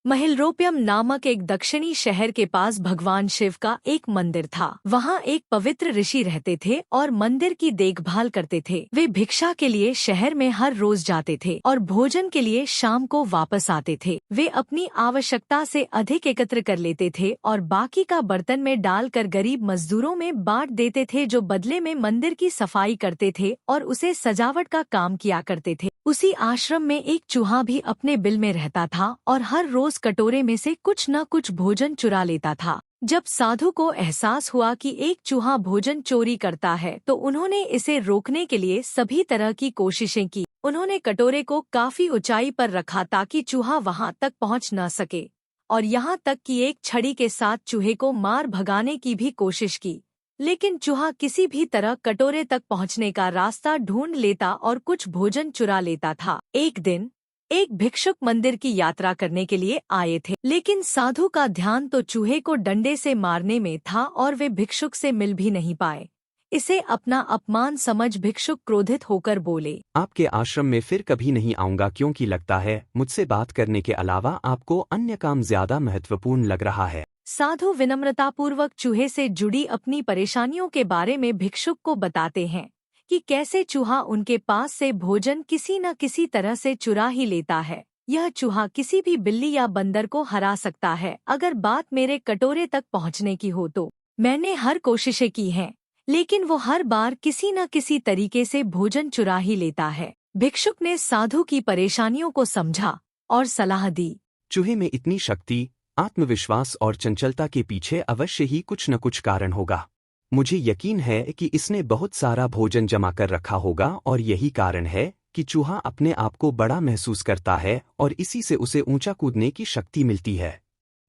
महिलरोपियम नामक एक दक्षिणी शहर के पास भगवान शिव का एक मंदिर था। वहाँ एक पवित्र ऋषि रहते थे और मंदिर की देखभाल करते थे। वे भिक्षा के लिए शहर में हर रोज जाते थे और भोजन के लिए शाम को वापस आते थे। वे अपनी आवश्यकता से अधिक एकत्र कर लेते थे और बाकी का बर्तन में डालकर गरीब मजदूरों में बांट देते थे, जो बदले में मंदिर की सफाई करते थे और उसे सजावट का काम किया करते थे। उसी आश्रम में एक चूहा भी अपने बिल में रहता था और हर रोज कटोरे में से कुछ न कुछ भोजन चुरा लेता था। जब साधु को एहसास हुआ कि एक चूहा भोजन चोरी करता है तो उन्होंने इसे रोकने के लिए सभी तरह की कोशिशें की। उन्होंने कटोरे को काफी ऊंचाई पर रखा ताकि चूहा वहां तक पहुंच न सके, और यहाँ तक कि एक छड़ी के साथ चूहे को मार भगाने की भी कोशिश की, लेकिन चूहा किसी भी तरह कटोरे तक पहुंचने का रास्ता ढूंढ लेता और कुछ भोजन चुरा लेता था। एक दिन एक भिक्षुक मंदिर की यात्रा करने के लिए आए थे, लेकिन साधु का ध्यान तो चूहे को डंडे से मारने में था और वे भिक्षुक से मिल भी नहीं पाए। इसे अपना अपमान समझ भिक्षुक क्रोधित होकर बोले, आपके आश्रम में फिर कभी नहीं आऊंगा, क्योंकि लगता है मुझसे बात करने के अलावा आपको अन्य काम ज्यादा महत्वपूर्ण लग रहा है। साधु विनम्रतापूर्वक चूहे से जुड़ी अपनी परेशानियों के बारे में भिक्षुक को बताते हैं कि कैसे चूहा उनके पास से भोजन किसी न किसी तरह से चुरा ही लेता है। यह चूहा किसी भी बिल्ली या बंदर को हरा सकता है। अगर बात मेरे कटोरे तक पहुंचने की हो तो मैंने हर कोशिशें की हैं, लेकिन वो हर बार किसी न किसी तरीके से भोजन चुरा ही लेता है। भिक्षुक ने साधु की परेशानियों को समझा और सलाह दी। चूहे में इतनी शक्ति, आत्मविश्वास और चंचलता के पीछे अवश्य ही कुछ न कुछ कारण होगा। मुझे यकीन है कि इसने बहुत सारा भोजन जमा कर रखा होगा और यही कारण है कि चूहा अपने आप को बड़ा महसूस करता है और इसी से उसे ऊंचा कूदने की शक्ति मिलती है।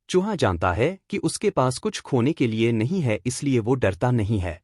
चूहा जानता है कि उसके पास कुछ खोने के लिए नहीं है, इसलिए वो डरता नहीं है।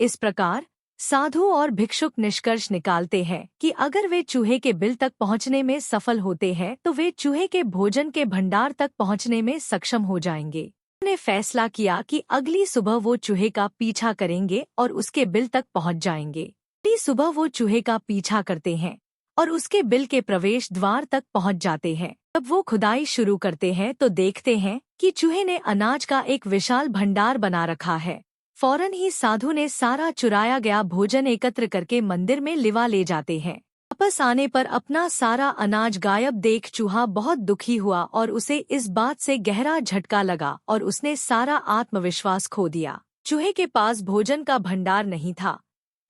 इस प्रकार साधु और भिक्षुक निष्कर्ष निकालते हैं कि अगर वे चूहे के बिल तक पहुंचने में सफल होते हैं तो वे चूहे के भोजन के भंडार तक पहुंचने में सक्षम हो जाएंगे। उन्होंने फैसला किया कि अगली सुबह वो चूहे का पीछा करेंगे और उसके बिल तक पहुंच जाएंगे। अगली सुबह वो चूहे का पीछा करते हैं और उसके बिल के प्रवेश द्वार तक पहुंच जाते हैं। जब वो खुदाई शुरू करते हैं तो देखते हैं कि चूहे ने अनाज का एक विशाल भंडार बना रखा है। फौरन ही साधु ने सारा चुराया गया भोजन एकत्र करके मंदिर में लिवा ले जाते हैं। वापस आने पर अपना सारा अनाज गायब देख चूहा बहुत दुखी हुआ और उसे इस बात से गहरा झटका लगा और उसने सारा आत्मविश्वास खो दिया। चूहे के पास भोजन का भंडार नहीं था,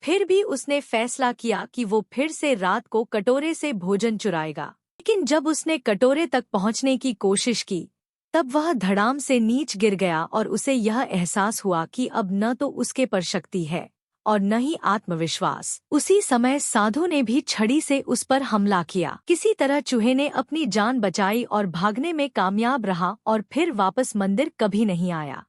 फिर भी उसने फैसला किया कि वो फिर से रात को कटोरे से भोजन चुराएगा। लेकिन जब उसने कटोरे तक पहुंचने की कोशिश की तब वह धड़ाम से नीच गिर गया और उसे यह एहसास हुआ कि अब न तो उसके पर शक्ति है और न ही आत्मविश्वास। उसी समय साधु ने भी छड़ी से उस पर हमला किया। किसी तरह चूहे ने अपनी जान बचाई और भागने में कामयाब रहा और फिर वापस मंदिर कभी नहीं आया।